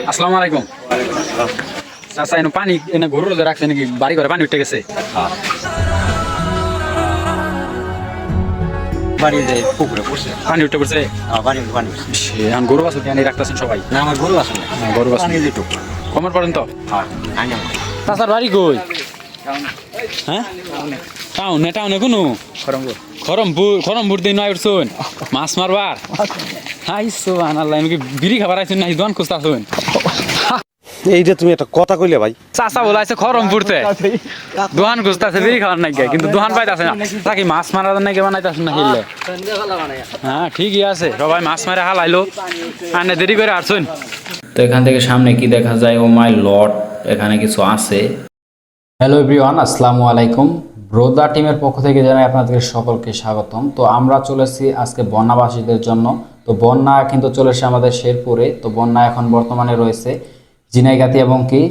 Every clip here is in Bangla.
আসসালামু আলাইকুম। চাচা এনে পানি এনে গরু রোদে রাখছে নাকি বাড়ি ঘরে পানি উঠে গেছে? বাড়িতে পুকুরে পড়ছে। পানি উঠে পড়ছে। পানি পানি পড়ছে। এখন গরু বাছুর এনে রাখতেছেন সবাই? না আমার গরু আছে না। গরু বাছুর পানি দিতো। কমর পর্যন্ত। হ্যাঁ আইনা। চাচার বাড়ি কই? হ্যাঁ টাউনে টাউনে কোনো খরমপুর দিন নয় উঠছুন মাছ মারবার আইসো আনাল্লাহ এমনি বিড়ি খাবার আইসুন না দোয়ান খুঁজতে আসুন। এইটা তুমি একটা কথা কইলে ভাই। চাচা বলে আছে খরমপুরতে দোহান খুঁজতেছে বিড়ি খাওয়ার নাকি কিন্তু দোহান পাইতেছে না। তাকে মাছ মারার নাকি বানাইতেছে না খেললে। হ্যাঁ ঠিকই আছে সবাই মাছ মারে হালাইলো আনে দেরি করে আসুন। তো এখান থেকে সামনে কি দেখা যায়? ও মাই লর্ড, এখানে কিছু আছে। হ্যালো এভরিওয়ান, আসসালামু আলাইকুম। ব্রোদা টিমের পক্ষ থেকে জানাই আপনাদের সকলকে স্বাগতম। তো আমরা চলেছি আজকে বন্যাবাসীদের জন্য। তো বন্যা কিন্তু চলেছে আমাদের শেরপুরে। তো বন্যা এখন বর্তমানে রয়েছে ঝিনাইগাতি এবং কি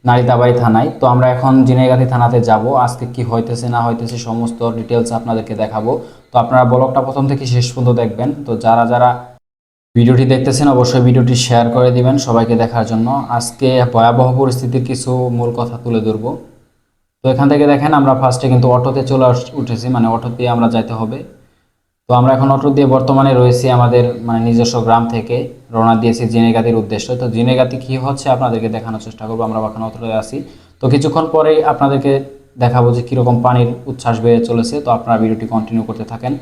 নালিতাবাড়ি থানায়। তো আমরা এখন ঝিনাইগাতি থানাতে যাব। আজকে কি হইতেছে না হইতেছে সমস্ত ডিটেলস আপনাদেরকে দেখাবো। তো আপনারা ব্লগটা প্রথম থেকে শেষ পর্যন্ত দেখবেন। তো যারা যারা ভিডিওটি দেখতেছেন অবশ্যই ভিডিওটি শেয়ার করে দিবেন সবাইকে দেখার জন্য। আজকে ভয়াবহ পরিস্থিতির কিছু মূল কথা তুলে ধরবো। তো এখান থেকে দেখেন আমরা ফার্স্টে কিন্তু অটোতে চলে উঠেছি, মানে অটো দিয়ে আমরা যাইতে হবে। তো আমরা এখন অটো দিয়ে বর্তমানে রয়েছি আমাদের মানে নিজস্ব গ্রাম থেকে রওনা দিয়েছি ঝিনাইগাতির উদ্দেশ্যে। তো ঝিনাইগাতি কী হচ্ছে আপনাদেরকে দেখানোর চেষ্টা করবো। আমরা এখন অটোতে আসি। তো কিছুক্ষণ পরেই আপনাদেরকে দেখাবো যে কীরকম পানির উচ্ছ্বাস বেড়ে চলেছে। তো আপনারা ভিডিওটি কন্টিনিউ করতে থাকেন।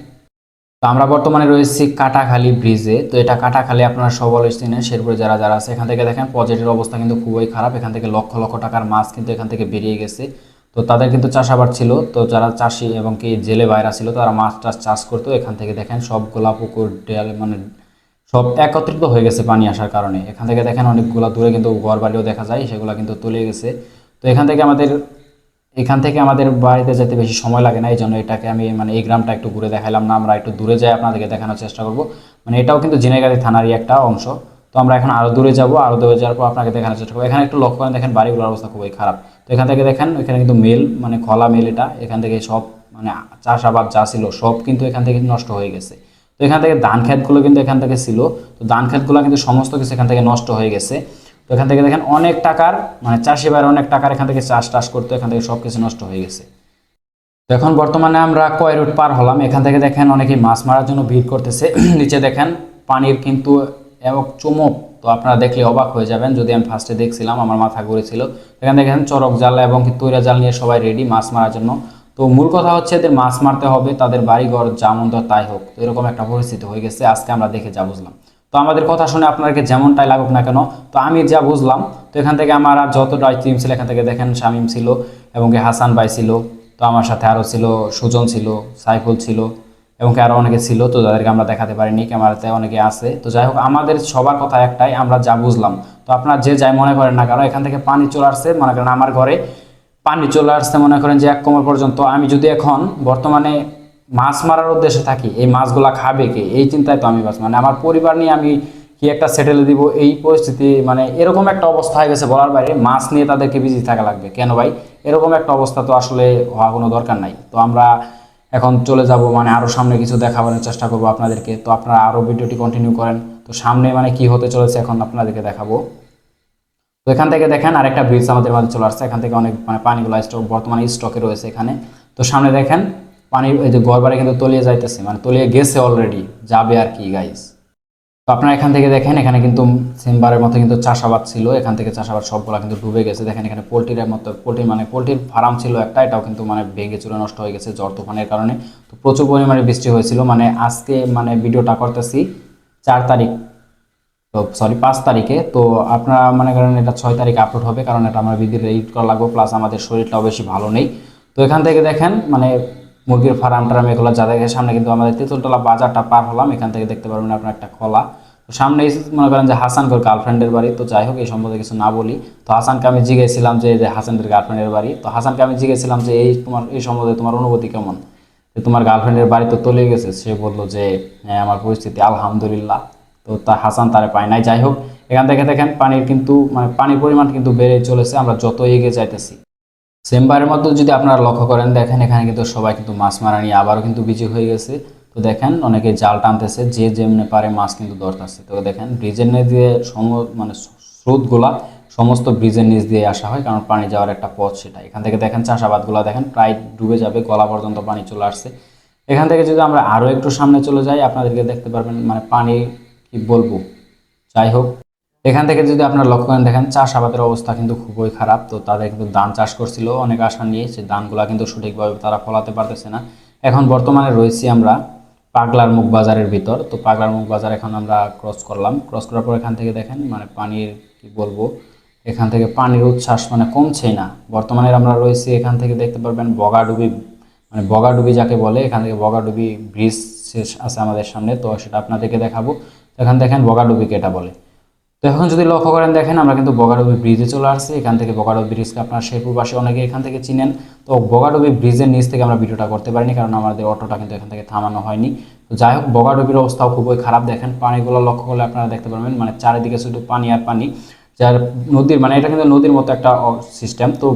তো আমরা বর্তমানে রয়েছি কাটাখালী ব্রিজে। তো এটা কাটাখালী আপনারা সবাই চিনেন, শেরপুরে যারা যারা আছে। এখান থেকে দেখেন প্রজেক্টের অবস্থা কিন্তু খুবই খারাপ। এখান থেকে লক্ষ লক্ষ টাকার মাছ কিন্তু এখান থেকে বেরিয়ে গেছে। তো তাদের কিন্তু চাষাবাদ ছিল। তো যারা চাষি এবং কি জেলে বাইরা ছিল তারা মাছ টাছ চাষ করতো। এখান থেকে দেখেন সবগুলা পুকুর ডেল মানে সব একত্রিত হয়ে গেছে পানি আসার কারণে। এখান থেকে দেখেন অনেকগুলো দূরে কিন্তু ঘর বাড়িও দেখা যায়, সেগুলো কিন্তু তুলে গেছে। তো এখান থেকে আমাদের বাড়িতে যেতে বেশি সময় লাগে না, এই জন্য এটাকে আমি মানে এই গ্রামটা একটু ঘুরে দেখাইলাম না। আমরা একটু দূরে যাই আপনাদেরকে দেখানোর চেষ্টা করব। মানে এটাও কিন্তু ঝিনাইগাতি থানারই একটা অংশ। তো আমরা এখন আরও দূরে যাব, আরও দূরে যাওয়ার পর আপনাকে দেখানোর চেষ্টা করবো। এখানে একটু লক্ষ্য করেন, দেখেন বাড়িগুলোর অবস্থা খুবই খারাপ। তো এখান থেকে দেখেন এখানে কিন্তু মেল মানে খোলা মেল, এটা এখান থেকে সব মানে চাষাবাদ যা ছিল সব কিন্তু এখান থেকে নষ্ট হয়ে গেছে। তো এখান থেকে ধান ক্ষেতগুলো কিন্তু এখান থেকে ছিল। তো ধান ক্ষেতগুলো কিন্তু সমস্ত কিছু এখান থেকে নষ্ট হয়ে গেছে। তো এখান থেকে দেখেন অনেক টাকার মানে চাষি ভাইয়ের অনেক টাকার এখান থেকে চাষ করতো, এখান থেকে সব কিছু নষ্ট হয়ে গেছে। তো এখন বর্তমানে আমরা কয় রুট পার হলাম। এখান থেকে দেখেন অনেকেই মাছ মারার জন্য ভিড় করতেছে। নিচে দেখেন পানির কিন্তু এবং চুমক, তো আপনারা দেখলে অবাক হয়ে যাবেন। যদি আমি ফার্স্টে দেখছিলাম আমার মাথা ঘুরেছিল। এখানে দেখেন চরক জাল এবং তৈরা জাল নিয়ে সবাই রেডি মাছ মারার জন্য। তো মূল কথা হচ্ছে এদের মাছ মারতে হবে, তাদের বাড়িঘর যেমন তাই হোক। তো এরকম একটা পরিস্থিতি হয়ে গেছে। আজকে আমরা দেখে যা বুঝলাম। তো আমাদের কথা শুনে আপনাদেরকে যেমনটাই লাগুক না কেন, তো আমি যা বুঝলাম, তো এখান থেকে আমার আর যতটা টিম ছিল এখান থেকে দেখেন শামীম ছিল এবং হাসান ভাই ছিল। তো আমার সাথে আরও ছিল সুজন ছিল, সাইফুল ছিল এবং আরও অনেকে ছিল। তো যাদেরকে আমরা দেখাতে পারিনি, ক্যামেরাতে অনেকে আছে। তো যাই হোক আমাদের সবার কথা একটাই, আমরা যা বুঝলাম। তো আপনারা যে যাই মনে করেন না, কারণ এখান থেকে পানি চলে আসছে, মনে করেন আমার ঘরে পানি চলে আসছে মনে করেন যে এক কোমর পর্যন্ত। আমি যদি এখন বর্তমানে মাছ মারার উদ্দেশ্যে থাকি, এই মাছগুলা খাবে কে, এই চিন্তায় তো আমি বাস মানে আমার পরিবার নিয়ে আমি কি একটা সেটেলে দিব, এই পরিস্থিতি মানে এরকম একটা অবস্থা হয়ে গেছে বলার বাইরে। মাছ নিয়ে তাদেরকে বিজি থাকা লাগবে কেন ভাই? এরকম একটা অবস্থা তো আসলে হওয়া কোনো দরকার নাই। তো আমরা এখন চলে যাব, মানে আরও সামনে কিছু দেখাবার চেষ্টা করব আপনাদেরকে। তো আপনারা আরও ভিডিওটি কন্টিনিউ করেন। তো সামনে মানে কি হতে চলেছে এখন আপনাদেরকে দেখাবো। তো এখান থেকে দেখেন আরেকটা ব্রিজ আমাদের মাঝে চলে আসছে। এখান থেকে অনেক মানে পানিগুলো স্টক বর্তমানে স্টকে রয়েছে এখানে। তো সামনে দেখেন পানির এই যে ঘরবাড়ি কিন্তু তলিয়ে যাইতেছে, মানে তলিয়ে গেছে অলরেডি, যাবে আর কি গাইস। তো আপনারা এখান থেকে দেখেন এখানে কিন্তু সেমবারের মতো কিন্তু চাষাবাদ ছিল। এখান থেকে চাষাবাদ সবগুলো কিন্তু ডুবে গেছে। দেখেন এখানে পোলট্রির মতো পোলট্রির ফার্ম ছিল একটা, এটাও কিন্তু মানে ভেঙে চুরে নষ্ট হয়ে গেছে ঝড় তুফানের কারণে। তো প্রচুর পরিমাণে বৃষ্টি হয়েছিল। মানে আজকে মানে ভিডিওটা করতেছি 4 তারিখ, তো সরি 5 তারিখে। তো আপনারা মনে করেন এটা 6 তারিখে আপলোড হবে, কারণ এটা আমার ভিডিও এডিট করা লাগবে, প্লাস আমাদের শরীরটাও বেশি ভালো নেই। তো এখান থেকে দেখেন মানে মুরগির ফার্ম টার্ম এগুলো যাদের সামনে কিন্তু আমাদের তেঁতুলতলা বাজারটা পার হলাম। এখান থেকে দেখতে পারবেন আপনার একটা খোলা। তো সামনে মনে করেন যে হাসানগর গার্লফ্রেন্ডের বাড়ি। তো যাই হোক এই সম্বন্ধে কিছু না বলি। তো হাসানকে আমি জিজ্ঞেছিলাম যে হাসানের গার্লফ্রেন্ডের বাড়ি। তো হাসানকে আমি জিজ্ঞেছিলাম যে এই সম্বন্ধে তোমার অনুভূতি কেমন, যে তোমার গার্লফ্রেন্ডের বাড়ি তো তলে গেছে। সে বললো যে হ্যাঁ আমার পরিস্থিতি আলহামদুলিল্লাহ। তো হাসান তারে পায় নাই। যাই হোক এখান থেকে দেখেন পানির কিন্তু মানে পানির পরিমাণ কিন্তু বেড়ে চলেছে আমরা যত এগিয়ে যাইতেছি। সেমবারের মতো যদি আপনারা লক্ষ্য করেন, দেখেন এখানে কিন্তু সবাই কিন্তু মাছ মারা নিয়ে আবারও কিন্তু বিজি হয়ে গেছে। তো দেখেন অনেকে জাল টানতেছে, যে যেমনি পারে মাছ কিন্তু ধরতেছে। তো দেখেন ব্রিজের নিয়ে দিয়ে মানে স্রোতগুলা সমস্ত ব্রিজের নিচ দিয়ে আসা হয়, কারণ পানি যাওয়ার একটা পথ সেটা। এখান থেকে দেখেন চাষাবাদগুলো দেখেন প্রায় ডুবে যাবে, গলা পর্যন্ত পানি চলে আসছে। এখান থেকে যদি আমরা আরও একটু সামনে চলে যাই আপনাদেরকে দেখতে পারবেন মানে পানি কি বলবো। যাই হোক, এখান থেকে যদি আপনারা লক্ষ্য করেন দেখেন চাষাবাদের অবস্থা কিন্তু খুবই খারাপ। তো তাদের কিন্তু ধান চাষ করছিল অনেক আশা নিয়ে, সেই ধানগুলা কিন্তু সঠিকভাবে তারা ফলাতে পারতেছে না। এখন বর্তমানে রয়েছি আমরা পাগলার মুখ বাজারের ভিতর। তো পাগলার মুখ বাজার এখন আমরা ক্রস করলাম, ক্রস করার পর এখান থেকে দেখেন মানে পানির কি বলবো, এখান থেকে পানির উচ্ছ্বাস মানে কমছেই না। বর্তমানে আমরা রয়েছি এখান থেকে দেখতে পারবেন বগাডুবি, মানে বগাডুবি যাকে বলে, এখান থেকে বগাডুবি ব্রিজ শেষ আছে আমাদের সামনে, তো সেটা আপনাদেরকে দেখাবো। এখান দেখেন বগাডুবিকে এটা বলে। তো এখন যদি লক্ষ্য করেন দেখেন আমরা কিন্তু বগাডুবি ব্রিজে চলে আসছি। এখান থেকে বগাডুবি ব্রিজকে আপনার শেরপুরবাসী অনেকে এখান থেকে চিনেন। তো বগাডুবি ব্রিজের নিচ থেকে আমরা ভিডিওটা করতে পারিনি, কারণ আমাদের অটোটা কিন্তু এখান থেকে থামানো হয়নি। তো যাই হোক, বগাডুবির অবস্থাও খুবই খারাপ। দেখেন পানিগুলো লক্ষ্য করলে আপনারা দেখতে পারবেন মানে চারিদিকে শুধু পানি আর পানি, যার নদীর মানে এটা কিন্তু নদীর মতো একটা সিস্টেম। তো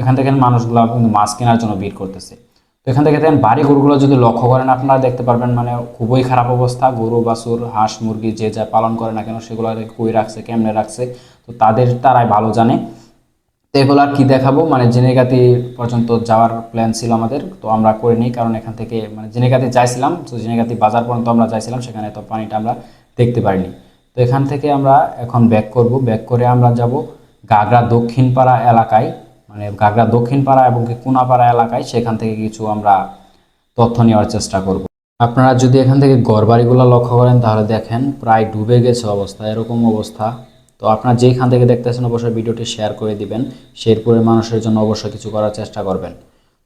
এখান থেকে মানুষগুলো কিন্তু মাছ কেনার জন্য ভিড় করতেছে। তো এখান থেকে দেখেন বাড়ি গরুগুলো যদি লক্ষ্য করেন আপনারা দেখতে পারবেন মানে খুবই খারাপ অবস্থা। গরু বাছুর হাঁস মুরগি যে যা পালন করে না কেন সেগুলো কই রাখছে কেমনে রাখছে তো তারাই ভালো জানে। তো এগুলো আর কি দেখাবো, মানে জেনেগাতি পর্যন্ত যাওয়ার প্ল্যান ছিল আমাদের, তো আমরা করিনি, কারণ এখান থেকে মানে জেনেগাতি যাইছিলাম, তো জেনেগাতি বাজার পর্যন্ত আমরা যাইছিলাম, সেখানে তো পানিটা আমরা দেখতে পারিনি। তো এখান থেকে আমরা এখন ব্যাক করব, ব্যাক করে আমরা যাব গাগরা দক্ষিণপাড়া এলাকায়, মানে গাগরা দক্ষিণপাড়া এবং কি কোনাপাড়া এলাকায়, সেখান থেকে কিছু আমরা তথ্য নেওয়ার চেষ্টা করব। আপনারা যদি এখান থেকে ঘরবাড়িগুলো লক্ষ্য করেন তাহলে দেখেন প্রায় ডুবে গেছে অবস্থা, এরকম অবস্থা। তো আপনারা যেখান থেকে দেখতেছেন অবশ্যই ভিডিওটি শেয়ার করে দিবেন, শেরপুরের মানুষের জন্য অবশ্যই কিছু করার চেষ্টা করবেন।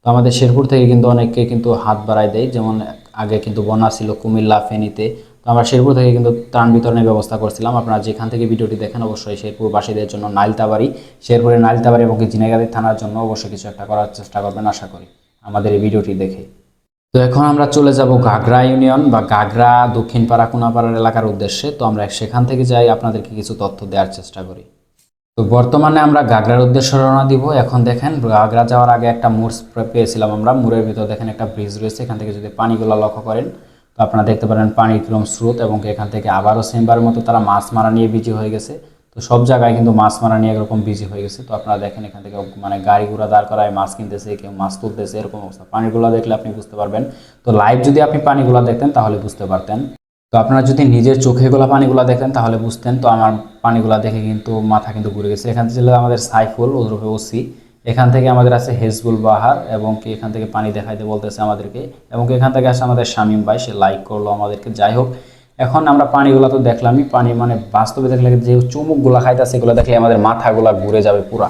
তো আমাদের শেরপুর থেকে কিন্তু অনেকে কিন্তু হাত বাড়ায় দেয়, যেমন আগে কিন্তু বন্যা ছিল কুমিল্লা ফেনীতে, তো আমরা শেরপুর থেকে কিন্তু ত্রাণ বিতরণের ব্যবস্থা করছিলাম। আপনারা যেখান থেকে ভিডিওটি দেখেন অবশ্যই শেরপুরবাসীদের জন্য নাইলতাবাড়ি, শেরপুরের নাইলতাবাড়ি এবং জিনাইগাতি থানার জন্য অবশ্যই কিছু একটা করার চেষ্টা করবেন আশা করি আমাদের এই ভিডিওটি দেখে। তো এখন আমরা চলে যাব গাগরা ইউনিয়ন বা গাগরা দক্ষিণপাড়া কোনাপাড়ার এলাকার উদ্দেশ্যে। তো আমরা সেখান থেকে যাই আপনাদেরকে কিছু তথ্য দেওয়ার চেষ্টা করি। তো বর্তমানে আমরা গাগরার উদ্দেশ্যে রওনা দিব। এখন দেখেন গাগরা যাওয়ার আগে একটা মোড় পেয়েছিলাম আমরা, মোড়ের ভিতর দেখেন একটা ব্রিজ রয়েছে। এখান থেকে যদি পানিগুলো লক্ষ্য করেন তো আপনারা দেখতে পারেন পানির কিরকম স্রোত, এবং এখান থেকে আবারও সেমবারের মতো তারা মাছ মারা নিয়ে বিজি হয়ে গেছে। তো সব জায়গায় কিন্তু মাছ মারা নিয়ে এরকম বিজি হয়ে গেছে। তো আপনারা দেখেন এখান থেকে মানে গাড়ি ঘোড়া দাঁড় করায় মাছ কিনতেছে, কেউ মাছ তুলতেছে, এরকম অবস্থা। পানিগুলো দেখলে আপনি বুঝতে পারবেন। তো লাইভ যদি আপনি পানিগুলো দেখতেন তাহলে বুঝতে পারতেন। তো আপনারা যদি নিজের চোখেগুলো পানিগুলো দেখেন তাহলে বুঝতেন। তো আমার পানিগুলো দেখে কিন্তু মাথা কিন্তু ঘুরে গেছে। এখান থেকে আমাদের সাইফুল ওরফে ওসি, এখান থেকে আমাদের আছে হেজবুল বাহার, এবং কি এখান থেকে পানি দেখাইতে বলতেছে আমাদেরকে, এবং কি এখান থেকে আসে আমাদের শামীম ভাই, সে লাইক করলো আমাদেরকে। যাই হোক, এখন আমরা পানিগুলো তো দেখলামই, পানি মানে বাস্তবে দেখলে যে চুমুকগুলো খাইতেছে এগুলো দেখলে আমাদের মাথাগুলো ঘুরে যাবে পুরা।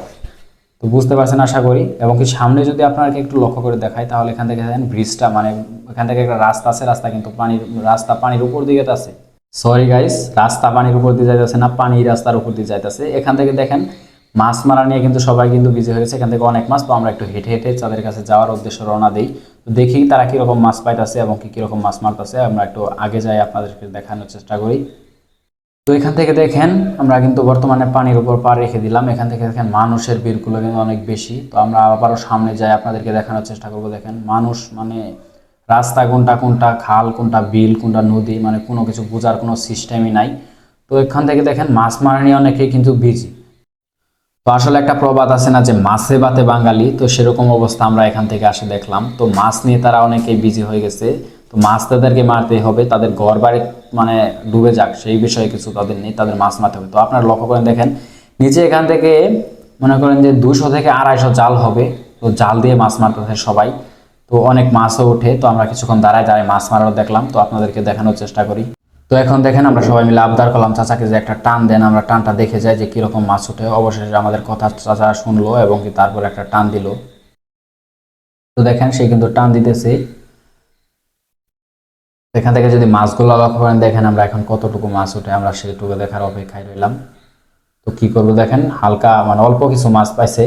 তো বুঝতে পারছেন আশা করি। এবং কি সামনে যদি আপনাকে একটু লক্ষ্য করে দেখাই তাহলে এখান থেকে দেখেন ব্রিজটা, মানে এখান থেকে একটা রাস্তা আছে, রাস্তা কিন্তু পানির উপর দিকে আছে। সরি গাইস, রাস্তা পানির উপর দিয়ে যাইতেছে না, পানি রাস্তার উপর দিয়ে যাইতেছে। এখান থেকে দেখেন মাছ মারা নিয়ে কিন্তু সবাই কিন্তু বিজি হয়ে গেছে। এখান থেকে অনেক মাছ, তো আমরা একটু হেঁটে হেঁটে তাদের কাছে যাওয়ার উদ্দেশ্যে রওনা দিই। তো দেখি তারা কীরকম মাছ পাইতেছে এবং কীরকম মাছ মারতেছে। আমরা একটু আগে যাই আপনাদেরকে দেখানোর চেষ্টা করি। তো এখান থেকে দেখেন আমরা কিন্তু বর্তমানে পানির উপর পা রেখে দিলাম। এখান থেকে দেখেন মানুষের ভিড়গুলো কিন্তু অনেক বেশি। তো আমরা আবারও সামনে যাই আপনাদেরকে দেখানোর চেষ্টা করব। দেখেন মানুষ মানে রাস্তা কোনটা কোনটা খাল কোনটা বিল কোনটা নদী, মানে কোনো কিছু বোঝার কোনো সিস্টেমই নাই। তো এখান থেকে দেখেন মাছ মারা নিয়ে অনেকেই কিন্তু বিজি। তো আসলে একটা প্রবাদ আছে না যে মাছে ভাতে বাঙালি, তো সেরকম অবস্থা আমরা এখান থেকে আসে দেখলাম। তো মাছ নিয়ে তারা অনেকেই বিজি হয়ে গেছে। তো মাছ তাদেরকে মারতেই হবে, তাদের ঘর বাড়ি মানে ডুবে যাক সেই বিষয়ে কিছু তাদের নেই, তাদের মাছ মারতে হবে। তো আপনারা লক্ষ্য করেন দেখেন নিচে এখান থেকে মনে করেন যে 200 থেকে 250 জাল হবে, তো জাল দিয়ে মাছ মারতেছে সবাই। তো অনেক মাছও ওঠে। তো আমরা কিছুক্ষণ দাঁড়ায় মাছ মারাও দেখলাম, তো আপনাদেরকে দেখানোর চেষ্টা করি। তো এখন দেখেন আমরা সবাই মিলে আবদার করলাম চাচাকে যে একটা টান দেন, আমরা টানটা দেখে যাই যে কিরকম মাছ ওঠে। অবশেষে আমাদের কথা চাচা শুনলো এবং কি তারপর একটা টান দিল। তো দেখেন সে কিন্তু টান দিতেছে। এখান থেকে যদি মাছগুলো লক্ষ্য করেন দেখেন আমরা এখন কতটুকু মাছ ওঠে, আমরা সেটুকু দেখার অপেক্ষায় রইলাম। তো কি করবো দেখেন হালকা মানে অল্প কিছু মাছ পাইছে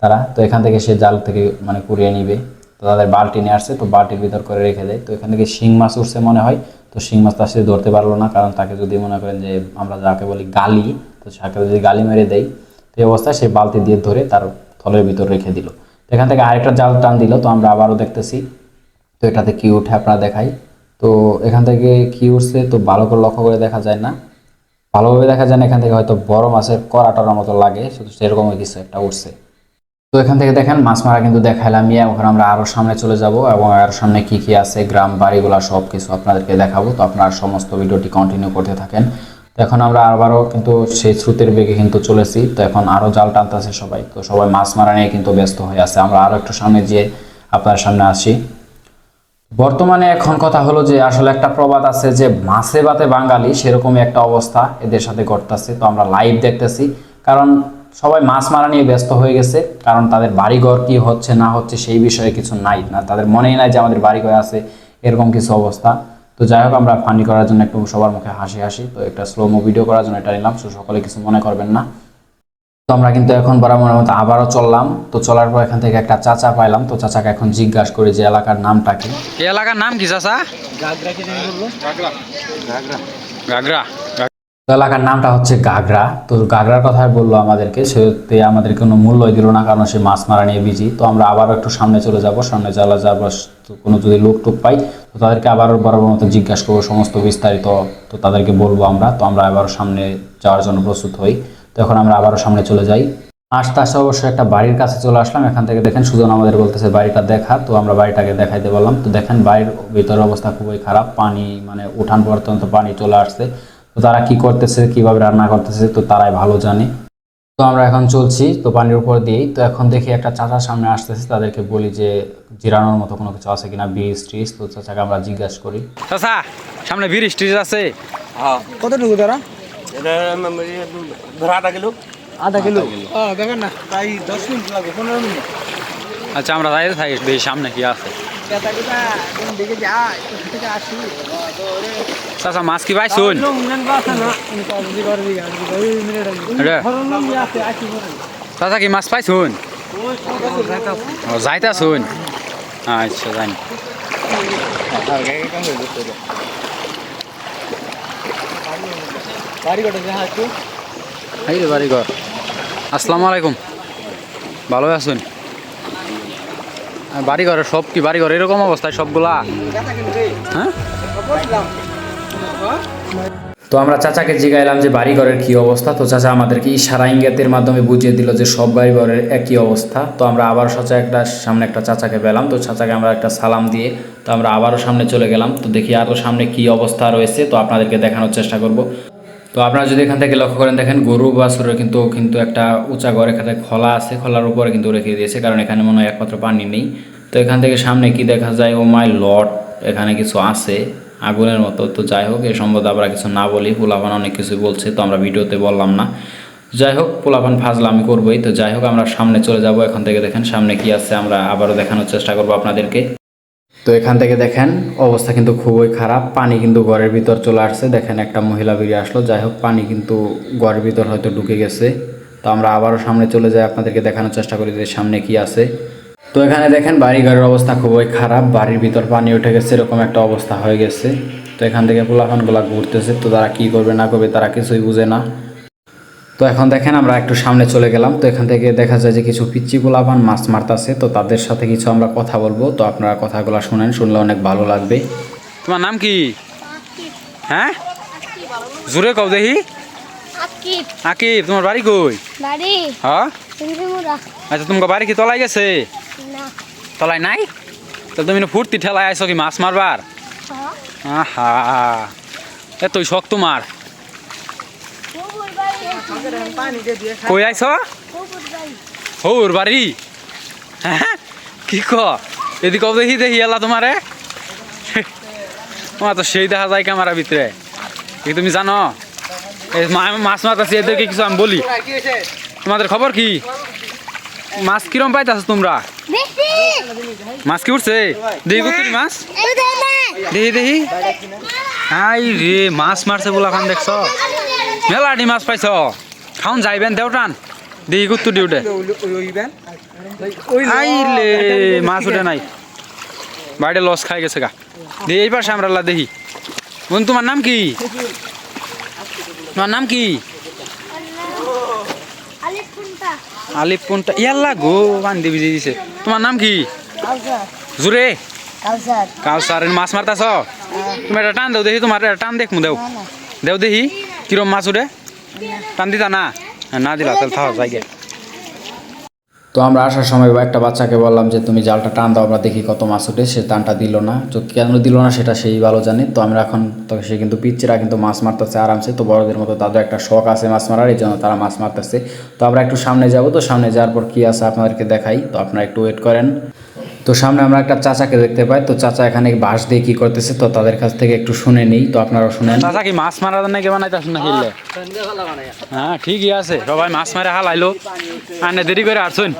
তারা। তো এখান থেকে সে জাল থেকে মানে কুড়িয়ে নিবে। তো তাদের বালতি নিয়ে আসছে, তো বালতির ভিতর করে রেখে দেয়। তো এখান থেকে শিং মাছ উঠছে মনে হয়। তো শিং মাছ তার সাথে ধরতে পারলো না, কারণ তাকে যদি মনে করেন যে আমরা যাকে বলি গালি, তো তাকে যদি গালি মেরে দেয় তো এই অবস্থায় সে বালতি দিয়ে ধরে তার থলের ভিতর রেখে দিল। তো এখান থেকে আরেকটা জাল টান দিল। তো আমরা আবারও দেখতেছি তো এটাতে কি উঠে আপনারা দেখাই। তো এখান থেকে কি উঠছে তো ভালো করে লক্ষ্য করে দেখা যায় না। ভালোভাবে দেখা যায় না, এখান থেকে হয়তো বড় মাছের কড়াটার মতো লাগে, শুধু সেরকমই কিছু একটা উঠছে। তো এখান থেকে দেখেন মাছ মারা কিন্তু দেখাইলাম। এখন আমরা আরও সামনে চলে যাব এবং আরও সামনে কি কি আছে, গ্রাম বাড়িগুলো সব কিছু আপনাদেরকে দেখাবো। তো আপনারা সমস্ত ভিডিওটি কন্টিনিউ করতে থাকেন। তো এখন আমরা আবারও কিন্তু সেই স্রোতের বেগে কিন্তু চলেছি। তো এখন আরও জাল টানতেছে সবাই, তো সবাই মাছ মারা নিয়ে কিন্তু ব্যস্ত হয়ে আছে। আমরা আরও একটু সামনে গিয়ে আপনার সামনে আসি। বর্তমানে এখন কথা হলো যে আসলে একটা প্রবাদ আছে যে মাছে ভাতে বাঙালি, সেরকমই একটা অবস্থা এদের সাথে ঘটতেছে। তো আমরা লাইভ দেখতেছি, কারণ সবাই মাছ মারা নিয়ে ব্যস্ত হয়ে গেছে। কারণ তাদের বাড়িঘর কি হচ্ছে না হচ্ছে সেই বিষয়ে কিছু নাই, না তাদের মনেই নাই যে আমাদের বাড়িঘর আছে, এরকম কিছু অবস্থা। তো যাই হোক, আমরা ফানি করার জন্য একটু সবার মুখে হাসি হাসি, তো একটা স্লোমো ভিডিও করার জন্য এটা নিলাম। তো সকলে কিছু মনে করবেন না। তো আমরা কিন্তু এখন বরাবরের মতো আবারও চললাম। তো চলার পর এখান থেকে একটা চাচা পাইলাম। তো চাচাকে এখন জিজ্ঞাসা করি যে এলাকার নামটা কি। এই এলাকার নাম কি চাচা? গাগরা। তো এলাকার নামটা হচ্ছে গাগরা। তো গাগরার কথা বললো আমাদেরকে, সেতে আমাদের কোনো মূল্যই দিল না, কারণ সে মাছ মারা নিয়ে বিজি। তো আমরা আবারও একটু সামনে চলে যাব। সামনে চলে যাবার কোনো যদি লোক টুক পাই, তো তাদেরকে আবারও বরাবর মতো জিজ্ঞাসা করবো সমস্ত বিস্তারিত। তো তাদেরকে বলবো আমরা। তো আমরা আবারও সামনে যাওয়ার জন্য প্রস্তুত হই। তো এখন আমরা আবারও সামনে চলে যাই। আস্তে আস্তে অবশ্যই একটা বাড়ির কাছে চলে আসলাম। এখান থেকে দেখেন সুজন আমাদের বলতেছে বাড়িটা দেখা। তো আমরা বাড়িটাকে দেখাইতে বললাম। তো দেখেন বাড়ির ভিতরের অবস্থা খুবই খারাপ, পানি মানে উঠান পর্যন্ত পানি চলে আসছে। তো তারা কি করতেছে, কিভাবে রান্না করতেছে, তো তারাই ভালো জানে। তো আমরা এখন চলছি তো পানির উপর দিয়েই। তো এখন দেখি একটা চাচার সামনে আসতেছে, তাদেরকে বলি যে জিরানোর মতো কোনো কিছু আছে কিনা, ব্রিজ ট্রিজ। তো চাচাকে আমরা জিজ্ঞাসা করি। চাচা সামনে ব্রিজ ট্রিজ আছে? কতটুকু তারা? আধা কিলো দেখেন না, তাই 10 মিনিট লাগবে, 15 মিনিট। আচ্ছা আমরা যাই থাকি দেখি সামনে কি আছে। চাচা মাছ কি পাইছুন? চাচা কি মাছ পাইছুন? যাইতাছুন? আচ্ছা জানি। বাড়িঘর। আসসালামু আলাইকুম, ভালো আছেন? বাড়িঘরের সব কি বাড়িঘর এরকম অবস্থায় সবগুলা? হ্যাঁ। তো আমরা চাচাকে জিগাইলাম যে বাড়িঘরের কি অবস্থা। তো চাচা আমাদেরকে ইশারা ইঙ্গিতের মাধ্যমে বুঝিয়ে দিল যে সব বাড়িঘরের একই অবস্থা। তো আমরা আবার সামনে একটা চাচাকে পেলাম। তো চাচাকে আমরা একটা সালাম দিয়ে তো আমরা আবারও সামনে চলে গেলাম। তো দেখি আরও সামনে কি অবস্থা রয়েছে, তো আপনাদেরকে দেখানোর চেষ্টা করব। তো আপনারা যদি এখান থেকে লক্ষ্য করেন, দেখেন গরু বাছুরের কিন্তু একটা উঁচা ঘর, এখানে খোলা আছে, খোলার উপরে কিন্তু রেখে দিয়েছে, কারণ এখানে মনে হয় একমাত্র পানি নেই। তো এখান থেকে সামনে কি দেখা যায়, ও মাই লর্ড, এখানে কিছু আছে আগুনের মতো। তো যাই হোক, এই সম্বন্ধে আমরা কিছু না বলি, পোলাপান অনেক কিছু বলছে, তো আমরা ভিডিওতে বললাম না। যাই হোক, পোলাপান ফাজলামি করবোই। তো যাই হোক, আমরা সামনে চলে যাব। এখান থেকে দেখেন সামনে কি আছে, আমরা আবারও দেখানোর চেষ্টা করব আপনাদেরকে। তো এখান থেকে দেখেন অবস্থা কিন্তু খুবই খারাপ, পানি কিন্তু ঘরের ভিতর চলে আসছে। দেখেন একটা মহিলা বেরিয়ে আসলো। যাই হোক, পানি কিন্তু ঘরের ভিতর হয়তো ঢুকে গেছে। তো আমরা আবারও সামনে চলে যাই, আপনাদেরকে দেখানোর চেষ্টা করি যে সামনে কি আছে। তো এখানে দেখেন বাড়িঘরের অবস্থা খুবই খারাপ, বাড়ির ভিতর পানি উঠে গেছে, এরকম একটা অবস্থা হয়ে গেছে। তো এখান থেকে পোলাপানগুলা ঘুরতেছে, তো তারা কি করবে না করবে তারা কিছুই বুঝে না। তো এখন দেখেন আমরা একটু সামনে চলে গেলাম। তো এখান থেকে দেখা যায় যে কিছু পিচ্চি পোলাপান মাছ মারতাছে। তো তাদের সাথে কিছু আমরা কথা বলবো। তো আপনারা কথাগুলো শুনেন, শুনলে অনেক ভালো লাগবে। তোমার নাম কি? হ্যাঁ জোরে কও দেখি। আকিব। তোমার বাড়ি কই? বাড়ি হ্যাঁ। সিংহিমুরা। আচ্ছা তোমার বাড়ি কি তলায় গেছে? না। তলায় নাই? তো তুমি ফুর্তি ঠেলায় আইছো কি মাছ মারবার? হ্যাঁ। আহা এতই শখ তোমার? কুকুর বাড়ি। কই আইছ? কুকুর বাড়ি। হৌর বাড়ি? হ্যাঁ কি ক? এদিকে দেখি দেখি এলা তোমারে। তোমার তো সেই দেখা যায় ক্যামেরার ভিতরে। কি তুমি জানো এই মাছ মারতাছি, এদেরকে কিছু আমি বলি। তোমাদের খবর কি? মাছ কিরম পাইতাছ তোমরা? মাছ কি উঠছে? দেখি কুতুরি মাছ, দেখি দেখি। হাই রে, মাছ মারছে বলা খান দেখছ? মেলাটি মাছ পাইছ, খাউন যাইবেন দেওটান। দেখি কুতুরি উঠে। আইলে মাছ উঠে নাই, বাইরে লস খাই গেছে গা। দেখি এই পাশে আমরা দেখি। বোন তোমার নাম কি? তোমার নাম কি? আলিপ কোনটা ইয়াল্লা গো বান্ধি বিজি দিছে। তোমার নাম কি? জুরে কালসার। মাছ মারতাছ তুমি? এটা টান দেও দেখি, তোমার টান দেখ মু দেও দেও দেখি। কিরম মাছ উঠে টান দিতা না না দিলা তাহলে থাও যাই গে। তো আমরা আসার সময় একটা বাচ্চাকে বললাম যে তুমি জালটা টান দাও, আমরা দেখি কত মাছ ওঠে। সে টানটা দিল না, তো কেন দিল না সেটা সেই ভালো জানে। তো আমরা এখন তো সে কিন্তু পিচ্চিরা কিন্তু মাছ মারতেছে আরামসে। তো বড়দের মতো তাদের একটা শখ আছে মাছ মারার, এই জন্য তারা মাছ মারতেছে। তো আমরা একটু সামনে যাব, তো সামনে যাওয়ার পর কী আছে আপনাদেরকে দেখাই। তো আপনারা একটু ওয়েট করেন। তো সামনে আমরা একটা চাচাকে দেখতে পাই। তো চাচা এখানে বাঁশ দিয়ে কী করতেছে, তো তাদের কাছ থেকে একটু শুনে নিই। তো আপনারাও শুনেন। চাচা কি মাছ মারার নাকি বানাইতেছেন না হিললে? হ্যাঁ ঠিকই আছে, সবাই মাছ মারে হালাইলো আনে দেরি করে আসুন।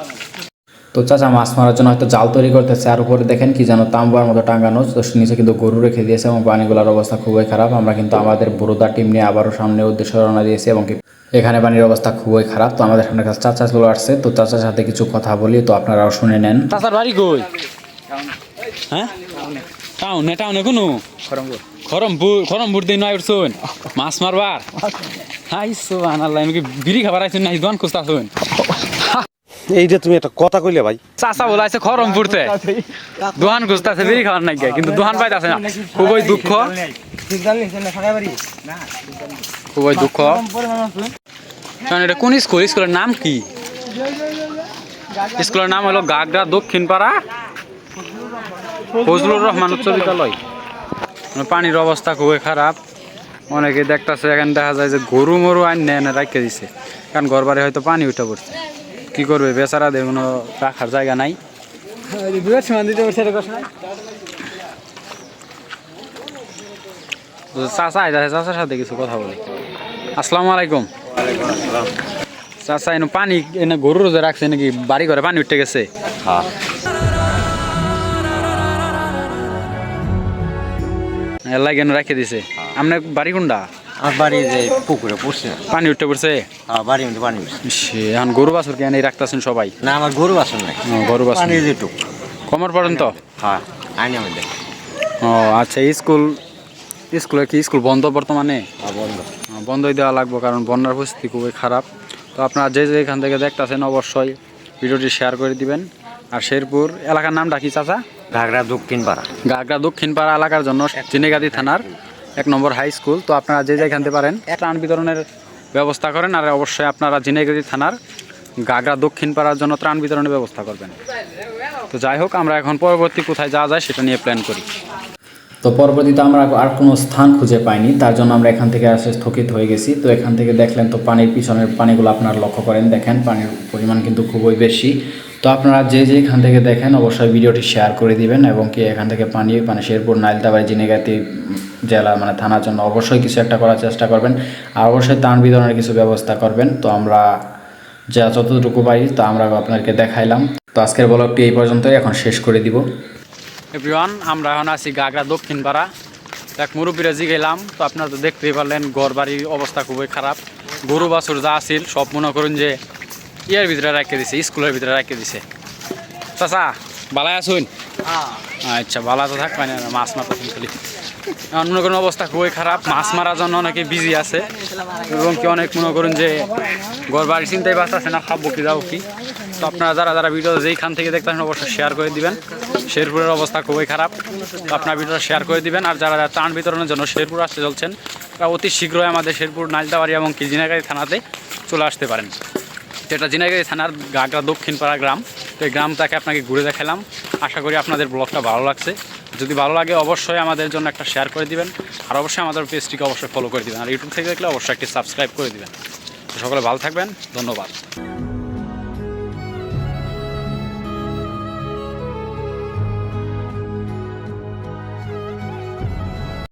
তো চাচা মাছ মারার জন্য হয়তো জাল তৈরি করতেছে। আর উপরে দেখেন কি যেন তাম্বার মতো টাঙ্গানো, তো নিচে কিন্তু গরু রেখে দিয়েছে এবং পানিগুলোর অবস্থা খুবই খারাপ। আমরা কিন্তু আমাদের বরোদা টিম নিয়ে আবারও সামনে উদ্দেশ্যে রওনা দিয়েছি এবং এখানে পানির অবস্থা খুবই খারাপ। তো আমাদের সামনে কাছে চাচা চলে আসছে, তো চাচার সাথে কিছু কথা বলি, তো আপনারাও শুনে নেন। চাচার বাড়ি কই? হ্যাঁ টাউনে টাউনে কোনো খরমপুর দিন নয় উঠছুন মাছ মারবার। হাই সোহান আল্লাহ এমনি বিড়ি খাবার আইছেন না দোয়ান খুঁজতে আসুন। এইটা তুমি একটা কথা কইলে ভাই। চাচা বলাইছে খরমপুরতে দোহান খুঁজতেছে বিড়ি খাবার নাই কিন্তু দোহান পাইতেছে না, খুবই দুঃখ খুবই দুঃখ। কারণ এটা কোন স্কুল? স্কুলের নাম কি? স্কুলের নাম হলো গাগরা দক্ষিণ পাড়া ফজলুর রহমান উচ্চ বিদ্যালয়। পানির অবস্থা খুবই খারাপ। অনেকে দেখতেছে এখানে দেখা যায় যে গরু মরু আইন এনে রাখতে দিছে, কারণ ঘর বাড়ি হয়তো পানি উঠে পড়ছে। কি করবে বেচারাদের কোনো রাখার জায়গা নাই। চাচা আইতাছে, চাচার সাথে কিছু কথা বলি। আসসালামু আলাইকুম। চাচা এনে পানি এনে গরুর যে রাখছে নাকি বাড়ি ঘরে পানি উঠে গেছে? হ্যাঁ এলাই কেন রাখে দিছে? আপনার বাড়ি কোনটা? আমার বাড়ি যে পুকুরে পড়ছে। পানি উঠে পড়ছে? হ্যাঁ বাড়ির মধ্যে পানি উঠছে। সে এখন গরু বাছুর কেন রাখতেছেন সবাই? না আমার গরু বাসন নাই, গরু বাছুর পানি যেটুক। কমর পর্যন্ত? হ্যাঁ আইনি আমাদের। ও আচ্ছা, স্কুলে কি স্কুল বন্ধ বর্তমানে? বন্ধ। বন্ধই দেওয়া লাগবে, কারণ বন্যার পরিস্থিতি খুবই খারাপ। তো আপনারা যে এখান থেকে দেখতেছেন অবশ্যই ভিডিওটি শেয়ার করে দিবেন। আর শেরপুর এলাকার নামটা কি চাচা? ঘাগড়া দক্ষিণ পাড়া। গাগরা দক্ষিণ পাড়া এলাকার জন্য জিনেগাতি থানার 1 নম্বর হাই স্কুল। তো আপনারা যে যেখানতে পারেন ত্রাণ বিতরণের ব্যবস্থা করেন। আর অবশ্যই আপনারা জিনেগাতি থানার গাগরা দক্ষিণ পাড়ার জন্য ত্রাণ বিতরণের ব্যবস্থা করবেন। তো যাই হোক, আমরা এখন পরবর্তী কোথায় যাওয়া যায় সেটা নিয়ে প্ল্যান করি। তো পরবর্তীতে আমরা আর কোনো স্থান খুঁজে পাইনি, তার জন্য আমরা এখান থেকে আসে স্থগিত হয়ে গেছি। তো এখান থেকে দেখলেন তো পানির পিছনের পানিগুলো আপনারা লক্ষ্য করেন, দেখেন পানির পরিমাণ কিন্তু খুবই বেশি। তো আপনারা যে এখান থেকে দেখেন অবশ্যই ভিডিওটি শেয়ার করে দিবেন এবং কি এখান থেকে পানি শেরপুর নাইলতাবাড়ি জিনেগাতি জেলা থানার জন্য অবশ্যই কিছু একটা করার চেষ্টা করবেন। আর অবশ্যই ত্রাণ বিতরণের কিছু ব্যবস্থা করবেন। তো আমরা যা যতটুকু পারি তা আমরা আপনাদেরকে দেখাইলাম। তো আজকের ব্লগটি এই পর্যন্তই, এখন শেষ করে দিব। এভরিওয়ান, আমরা এখন আছি গাগরা দক্ষিণ পাড়া। এক মুরব্বীরা জিগেলাম, তো আপনারা তো দেখতেই পারলেন ঘর বাড়ির অবস্থা খুবই খারাপ। গরু বাছুর যা আছিল সব মনে করুন যে ইয়ার ভিতরে রাখতে দিছে, স্কুলের ভিতরে রাখতে দিছে। চাচা বালাই আসুন? আচ্ছা বালা তো থাক পানি মাছ মারতেছেন খালি। এখন মনে করুন অবস্থা খুবই খারাপ, মাছ মারার জন্য অনেকে বিজি আছে এবং কি অনেক মনে করুন যে ঘর বাড়ি চিন্তাই বাঁচতেছে না খাবো কি যাবো কি। তো আপনারা যারা ভিডিও যেইখান থেকে দেখতেছেন অবশ্যই শেয়ার করে দিবেন। শেরপুরের অবস্থা খুবই খারাপ, তো আপনার ভিডিওটা শেয়ার করে দিবেন। আর যারা ত্রাণ বিতরণের জন্য শেরপুর আসতে চলছেন তারা অতি শীঘ্রই আমাদের শেরপুর নাইলতাবাড়ি এবং কি জিনাগাড়ি থানাতে চলে আসতে পারেন। যেটা জিনাগাড়ি থানার গাগরা দক্ষিণ পাড়া গ্রাম। তো এই গ্রামটাকে আপনাকে ঘুরে দেখালাম। আশা করি আপনাদের ব্লগটা ভালো লাগছে। যদি ভালো লাগে অবশ্যই আমাদের জন্য একটা শেয়ার করে দিবেন। আর অবশ্যই আমাদের পেজটিকে অবশ্যই ফলো করে দিবেন। আর ইউটিউব থেকে দেখলে অবশ্যই একটি সাবস্ক্রাইব করে দিবেন। তো সকলে ভালো থাকবেন, ধন্যবাদ।